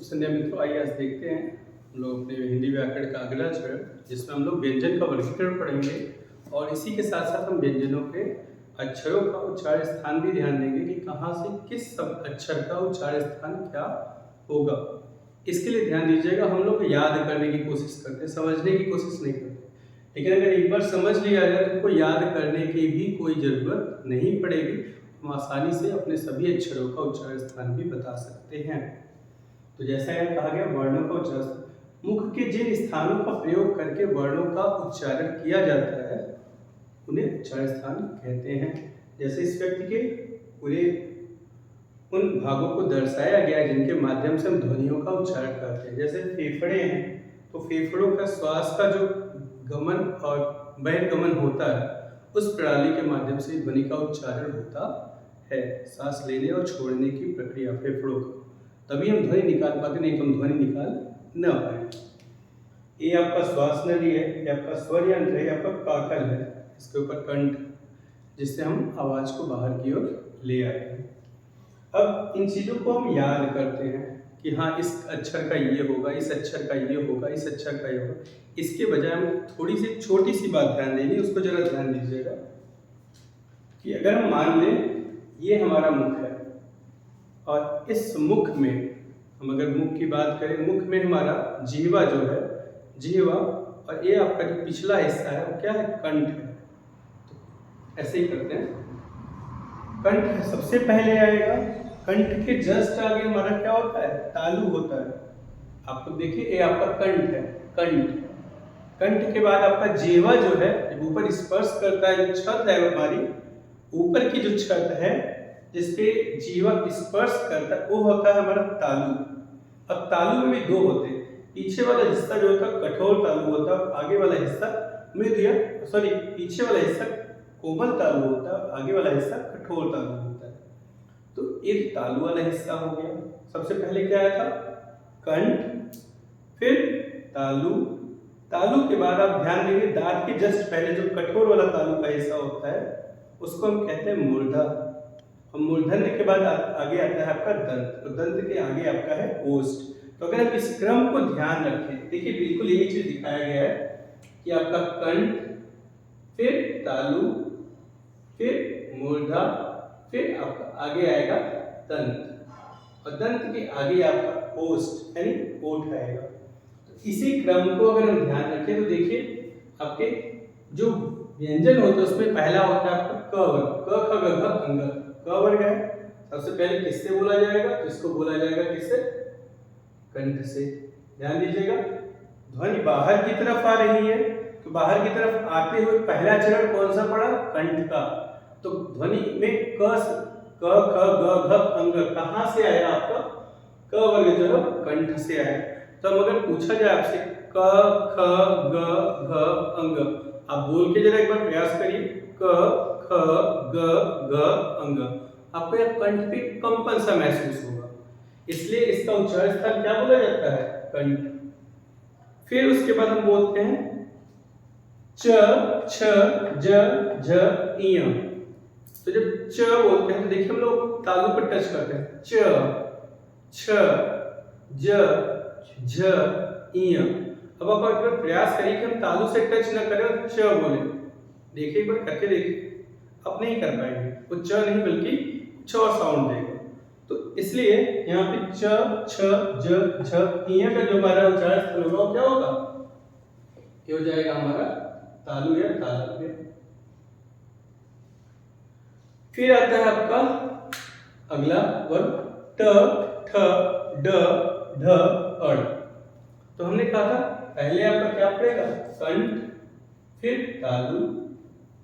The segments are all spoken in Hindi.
संध्या मित्रों, आइए आज देखते हैं हम लोग अपने हिंदी व्याकरण का अगला चरण, जिसमें हम लोग व्यंजन का वर्गीकरण पढ़ेंगे और इसी के साथ साथ हम व्यंजनों के अक्षरों का उच्चारण स्थान भी ध्यान देंगे कि कहाँ से किस सब अक्षर का उच्चारण स्थान क्या होगा। इसके लिए ध्यान दीजिएगा, हम लोग याद करने की कोशिश करते हैं, समझने की कोशिश नहीं करते। लेकिन अगर एक बार समझ लिया जाए तो कोई याद करने की भी कोई ज़रूरत नहीं पड़ेगी। हम आसानी से अपने सभी अक्षरों का उच्चारण स्थान भी बता सकते हैं। तो जैसा यहाँ कहा गया, वर्णों का उच्चारण, मुख के जिन स्थानों का प्रयोग करके वर्णों का उच्चारण किया जाता है उन्हें उच्चारण स्थान कहते हैं। जैसे इस व्यक्ति के पूरे उन भागों को दर्शाया गया है जिनके माध्यम से हम ध्वनियों का उच्चारण करते हैं। जैसे फेफड़े हैं, तो फेफड़ों का श्वास का जो गमन और बहिर्गमन होता है उस प्रणाली के माध्यम से ध्वनि का उच्चारण होता है। सांस लेने और छोड़ने की प्रक्रिया फेफड़ों का, तभी हम ध्वनि निकाल पाते, नहीं तो हम ध्वनि निकाल न पाए। ये आपका श्वास नली है, ये आपका स्वर यंत्र है, ये आपका काकल है, इसके ऊपर कंठ, जिससे हम आवाज को बाहर की ओर ले आते हैं। अब इन चीजों को हम याद करते हैं कि हाँ, इस अक्षर का ये होगा, इस अक्षर का ये होगा, इस अक्षर का ये होगा। इसके बजाय हम थोड़ी सी छोटी सी बात ध्यान देंगे, उसको जरा ध्यान दीजिएगा कि अगर हम मान लें ये हमारा मुख है और इस मुख में हम अगर मुख की बात करें, मुख में हमारा जिह्वा जो है, जिह्वा, और ये आपका जो पिछला हिस्सा है वो क्या है, कंठ है। तो ऐसे ही करते हैं, कंठ सबसे पहले आएगा, कंठ के जस्ट आगे हमारा क्या होता है, तालु होता है। आपको देखिए ये आपका कंठ है, कंठ, कंठ के बाद आपका जिह्वा जो है, जब ऊपर स्पर्श करता है, जो छत है हमारी ऊपर की जो छत है जिसपे जीवा स्पर्श करता है वो होता है हमारा तालु। अब तालु में भी दो होते हैं, पीछे वाला हिस्सा जो होता है कठोर तालु होता है, आगे वाला हिस्सा पीछे वाला हिस्सा कोमल तालु होता है, आगे वाला हिस्सा कठोर तालु होता है। तो एक तालु वाला हिस्सा हो गया। सबसे पहले क्या आया था, कंठ, फिर तालु, तालु के बाद आप ध्यान देंगे दांत के जस्ट पहले जो कठोर वाला तालु का हिस्सा होता है उसको हम कहते हैं मूर्धा। मूर्धन्य के बाद आगे आता है आपका दंत, और दंत के आगे आपका है ओष्ठ। तो अगर हम इस क्रम को ध्यान रखें, देखिए बिल्कुल यही चीज दिखाया गया है कि आपका कंठ, फिर तालु, फिर मूर्धा, फिर आपका आगे आएगा दंत, और दंत के आगे आपका ओष्ठ यानी ओठ आएगा। तो इसी क्रम को अगर हम ध्यान रखें तो देखिए आपके जो व्यंजन होते हैं उसमें पहला होता है आपका क वर्ग, क ख ग घ अंग, क वर्ग है। सबसे पहले किससे बोला जाएगा, तो इसको बोला जाएगा किससे, कंठ से। ध्यान दीजिएगा, ध्वनि बाहर की तरफ आ रही है, तो बाहर की तरफ आते हुए पहला चरण कौन सा पड़ा, कंठ का। तो ध्वनि में क ख ग घ अंग कहां से आया आपका, क वर्ग जो है कंठ से आया। तो अगर पूछा जाए आपसे क ख ग घ अंग, आप बोल के जरा एक बार प्रयास करिए, क ख ग घ अंग, आपको यह कंठ पे कंपन सा महसूस होगा, इसलिए इसका उच्चारण स्थान क्या बोला जाता है, कंठ। फिर उसके बाद हम बोलते हैं च छ ज झ इय। तो जब च बोलते हैं तो देखिए हम लोग तालु पर टच करते हैं, च छ ज झ इय। अब आप एक बार प्रयास करिए कि हम तालु से टच न करें और च बोले, देखिए एक बार करके देखिए, आप नहीं कर पाएंगे, वो च नहीं बल्कि छ साउंड देगा। तो इसलिए यहाँ पे च छ ज झ इय का जो हमारा उच्चारण स्थल होगा वो क्या होगा, ये हो जाएगा हमारा तालु या तालव्य। फिर आता है आपका अगला वर्ग ट ठ ड ढ अड़। तो हमने कहा था पहले आपका क्या पड़ेगा, कंठ, फिर तालु,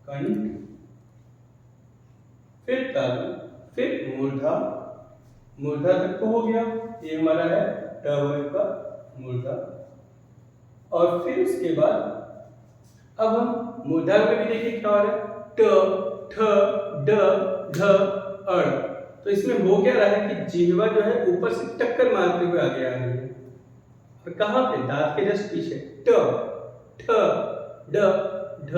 कंठ, फिर तालु, फिर मूर्धा, मूर्धा तक तो हो गया, ये हमारा है ट वर्ग का मूर्धा। और फिर उसके बाद अब हम मूर्धा में भी देखिए क्या हो रहा है, ट ठ ड ढ अड़। तो इसमें हो क्या रहा है कि जिह्वा जो है ऊपर से टक्कर मारते हुए आगे आ रही है, और कहां पे, दांत के जस्ट पीछे, ट ठ ड ढ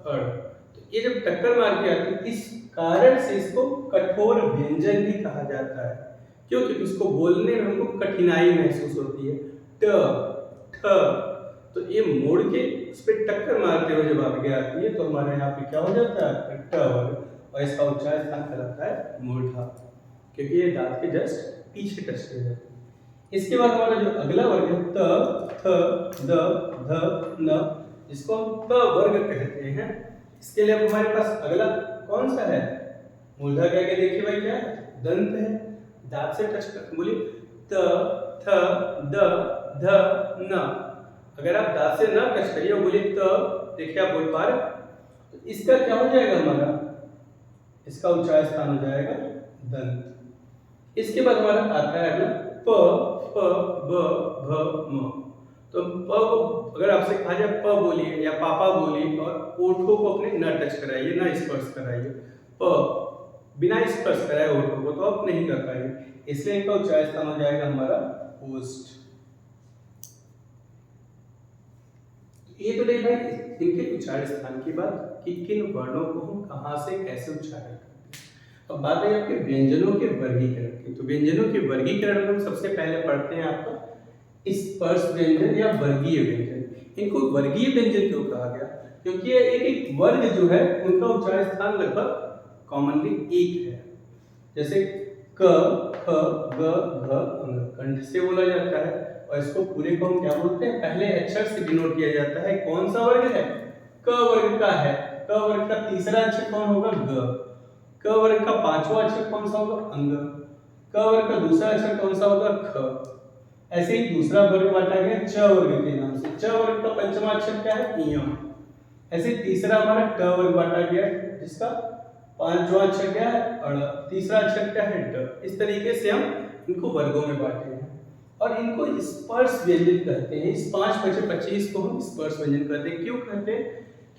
अड़। तो ये जब टक्कर मार के आती है, इस कारण से इसको कठोर व्यंजन भी कहा जाता है। क्यों? क्योंकि उसको बोलने में हमको कठिनाई महसूस होती है। ट, ठ, तो ये मोड़ के उस पर टक्कर मारते हुए जब आगे आती है तो हमारे यहाँ पे क्या हो जाता है? ट वर्ग, और इसका उच्चारण स्थान कहलाता है मूर्धा, क्योंकि ये दांत के जस्ट पीछे टच किया जाता है। इसके बाद हमारा जो अगला वर्ग है त, थ, द, ध, न, जिसको हम त वर्ग कहते हैं। इसके लिए अब हमारे पास अगला कौन सा है? मूर्धा के आगे देखिए भाई क्या है? दंत है। दांत से टच कर, बोलिए त, थ, द, ध, न। अगर आप दांत से न टच करिए और बोलिए त, देखिए आप बोल पा रहे, तो इसका क्या हो जाएगा हमारा? इसका उच्चारण स्थान हो जाएगा दंत। इसके बाद हमारा आता है अगला प, फ, ब, भ, म। तो प को अगर आपसे कहा जाए प बोलिए या पापा बोलिए और ओठों को अपने न टच कराइए, न स्पर्श कराइए। प बिना स्पर्श कराए ओठों को तो आप नहीं कर पाएंगे, इसलिए इनका उच्चारण स्थान हो जाएगा हमारा ओष्ठ। ये तो नहीं भाई इनके उच्चारण स्थान की बात कि किन वर्णों को हम कहां से कैसे उच्चारण करते हैं। अब बात है आपके व्यंजनों के वर्गीकरण की। तो व्यंजनों के वर्गीकरण में हम सबसे पहले पढ़ते हैं आपका स्पर्श व्यंजन या वर्गीय व्यंजन। इनको वर्गीय व्यंजन क्यों कहा गया? क्योंकि ये एक एक वर्ग जो है उनका उच्चारण स्थान लगभग कॉमनली एक है। जैसे क, ख, ग, घ, अंग कंठ से बोला जाता है, और इसको पूरे को हम क्या बोलते हैं? पहले अक्षर से डिनोट किया जाता है। कौन सा वर्ग है? क वर्ग का है। क वर्ग का तीसरा अक्षर कौन होगा? ग। क वर्ग का पांचवा अक्षर कौन सा होगा? अंग। क वर्ग का दूसरा अक्षर कौन सा होगा? ख। ऐसे ही दूसरा वर्ग बांटा गया च वर्ग के नाम से। च वर्ग का पंचमा अक्षर क्या है? ञ। ऐसे तीसरा हमारा ट वर्ग बांटा गया, जिसका पांचवा अक्षर क्या है? अड़। तीसरा अक्षर क्या है? ड। इस तरीके से हम इनको वर्गों में बांटे हैं और इनको स्पर्श व्यंजन कहते हैं। इस 5-25 को हम स्पर्श व्यंजन कहते हैं। क्यों कहते हैं?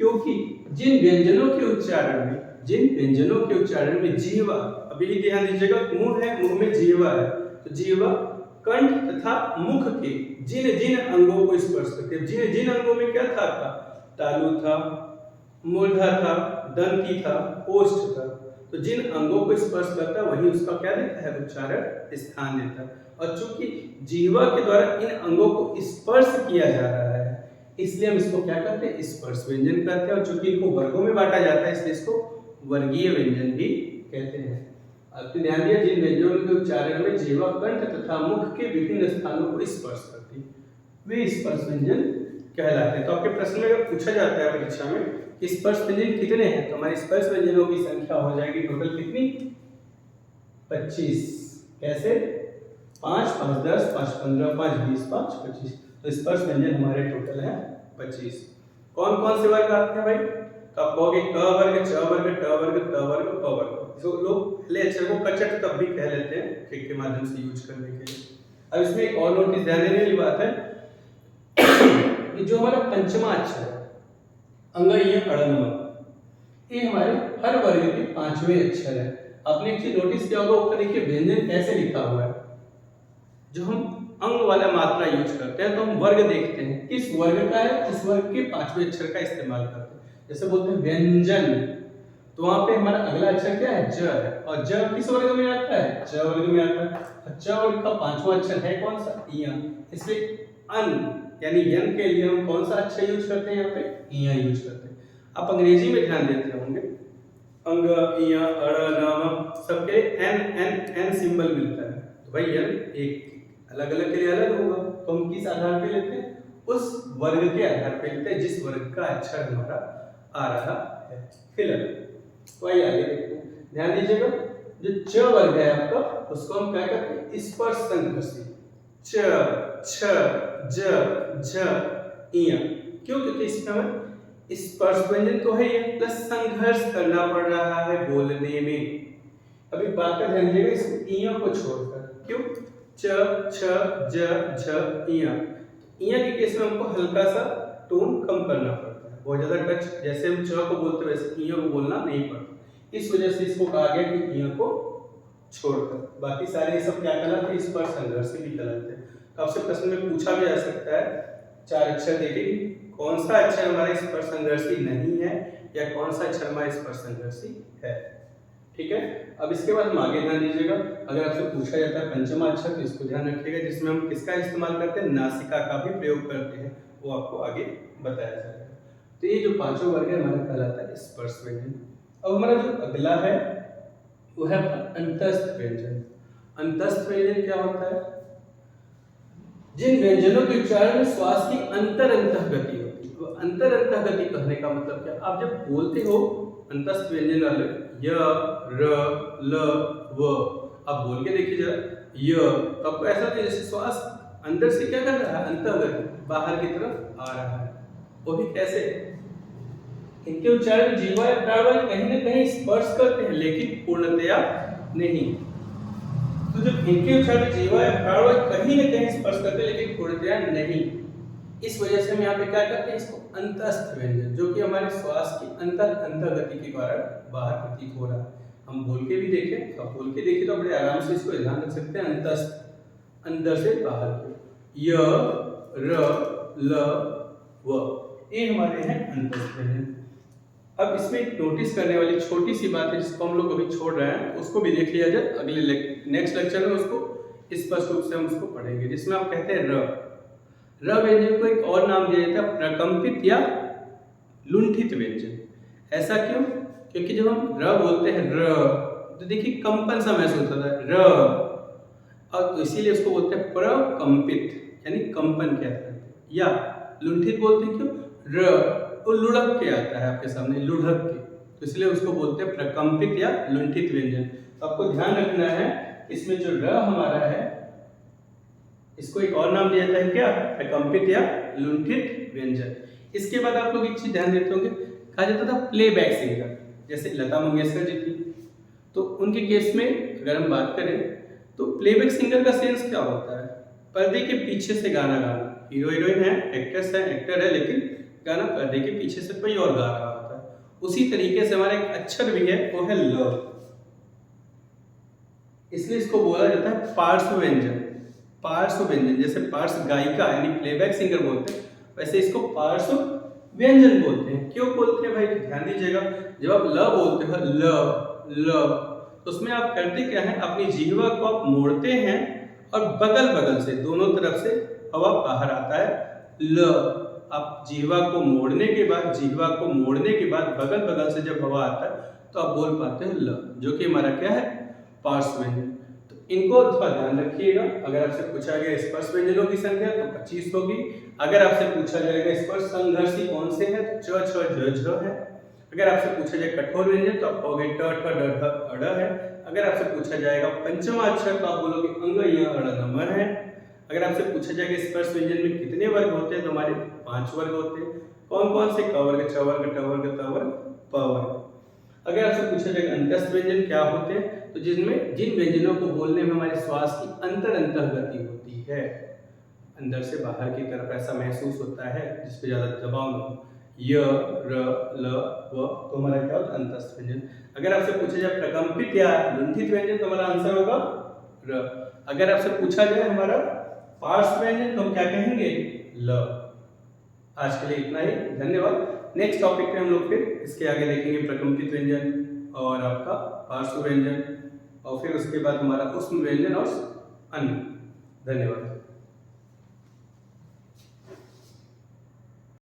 क्योंकि जिन व्यंजनों के उच्चारण में जीवा, अभी ध्यान दीजिएगा, मुंह है, मुंह में जीवा है, तो जीवा कंठ तथा मुख के जिन जिन अंगों को स्पर्श करते हैं। जिन जिन अंगों में क्या था? तालु था, मूर्धा था, दंती था, ओष्ठ था। तो जिन अंगों को स्पर्श करता है वही उसका क्या देता है? उच्चारण स्थान देता है। और चूंकि जीवा के द्वारा इन अंगों को स्पर्श किया जा रहा है, इसलिए हम इसको क्या करते हैं? स्पर्श व्यंजन कहते हैं। और चूंकि इनको वर्गों में बांटा जाता है, इसलिए इसको वर्गीय व्यंजन भी कहते हैं। आपने ध्यान दिया, जिन व्यंजनों के उच्चारण में जीवा कंठ तथा मुख के विभिन्न स्थानों को स्पर्श करती है वे स्पर्श व्यंजन कहलाते हैं। तो आपके प्रश्न में अगर पूछा जाता है परीक्षा में कि स्पर्श व्यंजन कितने हैं, तो हमारे स्पर्श व्यंजनों की संख्या हो जाएगी टोटल कितनी? 25। कैसे? 5, 5, 10, 5, 15, 5, 20, 5, 25। तो स्पर्श व्यंजन हमारे टोटल है 25। कौन कौन से वर्ग आते हैं भाई? तो आप कहोगे क वर्ग, च वर्ग, ट वर्ग, त वर्ग, प वर्ग। जो लोग पहले अक्षर को कचट तब भी कह लेते हैं क्लिक के माध्यम से यूज करने के लिए। अब इसमें एक और नोटिस ध्यान देने वाली बात है कि जो हमारा पंचमा अक्षर है अंग, ये अड़नम, ये हमारे हर वर्ग के 5वें अक्षर है। आपने एक चीज नोटिस किया होगा, ऊपर देखिए व्यंजन कैसे लिखा हुआ है। जो हम अंग वाला मात्रा यूज करते हैं तो हम वर्ग देखते हैं किस वर्ग का है, इस वर्ग के 5वें अक्षर का इस्तेमाल करते हैं। जैसे बोलते हैं व्यंजन, तो वहां पे हमारा अगला अक्षर क्या है? ज है, और ज किस वर्ग में आता है? च वर्ग में आता है। च वर्ग का 5वां अक्षर है कौन सा? य। इसलिए अन यानी यन के लिए हम कौन सा अक्षर यूज करते हैं? यहाँ पे य यूज करते हैं। आप अंग्रेजी में ध्यान देते होंगे, अंग, य, अड़, न, सबके एन सिंबल मिलता है। तो भाई यन एक अलग अलग के लिए अलग होगा, तो हम किस आधार पे लेते हैं? उस वर्ग के आधार पे लेते हैं जिस वर्ग का अक्षर हमारा आ रहा है। फिलहाल वही आगे देखते हैं, ध्यान दीजिएगा। जो च वर्ग है आपका, उसको हम क्या करते हैं? स्पर्श संघर्षी। च, छ, ज, झ, इ। क्यों? क्योंकि इसमें हमें स्पर्श व्यंजन तो है ये, प्लस संघर्ष करना पड़ रहा है बोलने में। अभी बात का ध्यान दीजिएगा इस इ को छोड़कर। क्यों? च, छ, ज, झ, इ। इ के केस में हमको हल्का सा टोन कम करना पड़ता है, बहुत ज्यादा टच, जैसे हम च को बोलते हैं वैसे इ को बोलना नहीं पड़ता। इस वजह से इसको कहा गया कि इ को छोड़कर बाकी सारे सब क्या कहलाते हैं? स्पर्श संघर्षी भी कहलाते हैं। तो आपसे प्रश्न में पूछा भी जा सकता है, 4 अक्षर देके कौन सा अक्षर हमारा स्पर्श संघर्षी नहीं है या कौन सा अक्षर हमारा स्पर्श संघर्षी है। ठीक है। अब इसके बाद हम आगे ध्यान दीजिएगा, अगर आपसे पूछा जाता है पंचमा अक्षर तो इसको ध्यान रखिएगा, जिसमें हम किसका इस्तेमाल करते हैं, नासिका का भी प्रयोग करते हैं, वो आपको आगे बताया जाएगा। तो ये जो पांचों वर्ग है हमारा कहलाता है स्पर्श व्यंजन। अब हमारा जो अगला है वो है अंतस्थ व्यंजन। अंतस्थ व्यंजन क्या होता है, जिन व्यंजनों के उच्चारण में श्वास की अंतर गति होती है। तो अंतर गति कहने का मतलब क्या, आप जब बोलते हो अंतस्थ व्यंजन वाले य र ल व, आप बोल के देखिए जरा य, तो आपको ऐसा लगता है जैसे श्वास अंदर से क्या कर रहा है, अंतर गति बाहर की तरफ आ रहा है। वो भी कैसे, इनके उच्चारण में जीवा या प्राणवायु कहीं ना कहीं स्पर्श करते हैं लेकिन पूर्णतया नहीं। तो जब इनके उच्चारण में जीवा या प्राणवायु कहीं ना कहीं स्पर्श करते हैं लेकिन पूर्णतया नहीं, इस वजह से हम यहाँ पे क्या करते हैं, इसको अंतस्थ व्यंजन, जो कि हमारे श्वास की अंतर गति के कारण बाहर प्रतीत हो रहा है। हम बोल के भी देखें, तो बोल के देखिए तो बड़े आराम से इसको ध्यान रख सकते हैं, अंतस्थ अंदर से बाहर की, य र ल व, ये हमारे हैं अंतस्थ व्यंजन। अब इसमें एक नोटिस करने वाली छोटी सी बात है जिसको हम लोग अभी छोड़ रहे हैं, उसको भी देख लिया जाए, अगले नेक्स्ट लेक्चर में उसको स्पष्ट रूप से हम उसको पढ़ेंगे, जिसमें आप कहते हैं र व्यंजन को एक और नाम दिया जाता है प्रकंपित या लुंठित व्यंजन। ऐसा क्यों, क्योंकि जब हम र बोलते हैं र, तो देखिए कंपन सा महसूस होता है र, और तो इसीलिए उसको बोलते हैं प्रकंपित, यानी कंपन के आता है। या लुंठित बोलते हैं क्यों, र वो लुढ़क के आता है आपके सामने, लुढ़क के, तो इसलिए उसको बोलते हैं प्रकंपित या लुंठित व्यंजन। तो आपको ध्यान रखना है इसमें जो र हमारा है इसको एक और नाम दिया जाता है क्या, प्रकंपित या लुंठित व्यंजन। इसके बाद आप लोग एक चीज ध्यान देते होंगे, कहा जाता था प्लेबैक सिंगर, जैसे लता मंगेशकर जी थी, तो उनके केस में अगर हम बात करें तो प्लेबैक सिंगर का सेंस क्या होता है, पर्दे के पीछे से गाना गाना। हीरो हीरोइन है, एक्ट्रेस है, एक्टर है, लेकिन गाना पर्दे के पीछे से कोई और गा रहा होता है। उसी तरीके से हमारा एक अक्षर भी है, वो है ल, इसलिए इसको बोला जाता है पार्श्व व्यंजन। पार्श्व व्यंजन, जैसे पार्श्व गायिका यानी प्लेबैक सिंगर बोलते हैं, वैसे इसको पार्श्व व्यंजन बोलते हैं। क्यों बोलते हैं भाई, ध्यान दीजिएगा, जब आप ल बोलते हो ल, तो उसमें आप करते क्या है, अपनी जिह्वा को आप मोड़ते हैं और बगल बगल से दोनों तरफ से हवा बाहर आता है ल। आप जिह्वा को मोड़ने के बाद बगल बगल से जब हवा आता है तो आप बोल पाते हो ल, जो कि हमारा क्या है, पार्श्व व्यंजन। तो इनको थोड़ा ध्यान रखिएगा। अगर आपसे पूछा गया स्पर्श व्यंजनों की संख्या तो 25 होगी। अगर आपसे पूछा जाएगा स्पर्श संघर्षी कौन से हैं तो च छ ज झ है। अगर आपसे पूछा जाए कठोर व्यंजन तो आप कहोगे ट ठ ड ढ अड़ है। अगर आपसे पूछा जाएगा पंचमा अक्षर तो आप बोलोगे अंग य अड़ नमर है। अगर आपसे पूछा जाएगा स्पर्श व्यंजन में कितने वर्ग होते हैं तो हमारे 5 वर्ग होते हैं। कौन कौन से, क वर्ग, च वर्ग, ट वर्ग, त वर्ग, प वर्ग। अगर आपसे पूछा जाएगा अंतस्थ व्यंजन क्या होते हैं तो जिन व्यंजनों को बोलने में हमारे श्वास की अंतर गति होती है, अंदर से बाहर की तरफ ऐसा महसूस होता है जिस पे ज्यादा दबाव न हो, य र ल व, तो हमारा क्या होता है अंतस्थ व्यंजन। अगर आपसे पूछा जाए प्रकंपित या लुंठित व्यंजन तो हमारा आंसर होगा र। अगर आपसे पूछा जाए हमारा पार्श्व व्यंजन तो हम क्या कहेंगे, ल। आज के लिए इतना ही, धन्यवाद। नेक्स्ट टॉपिक पे हम लोग फिर इसके आगे देखेंगे प्रकंपित व्यंजन और आपका पार्श्व व्यंजन, और फिर उसके बाद हमारा उष्म व्यंजन और अन्य। धन्यवाद।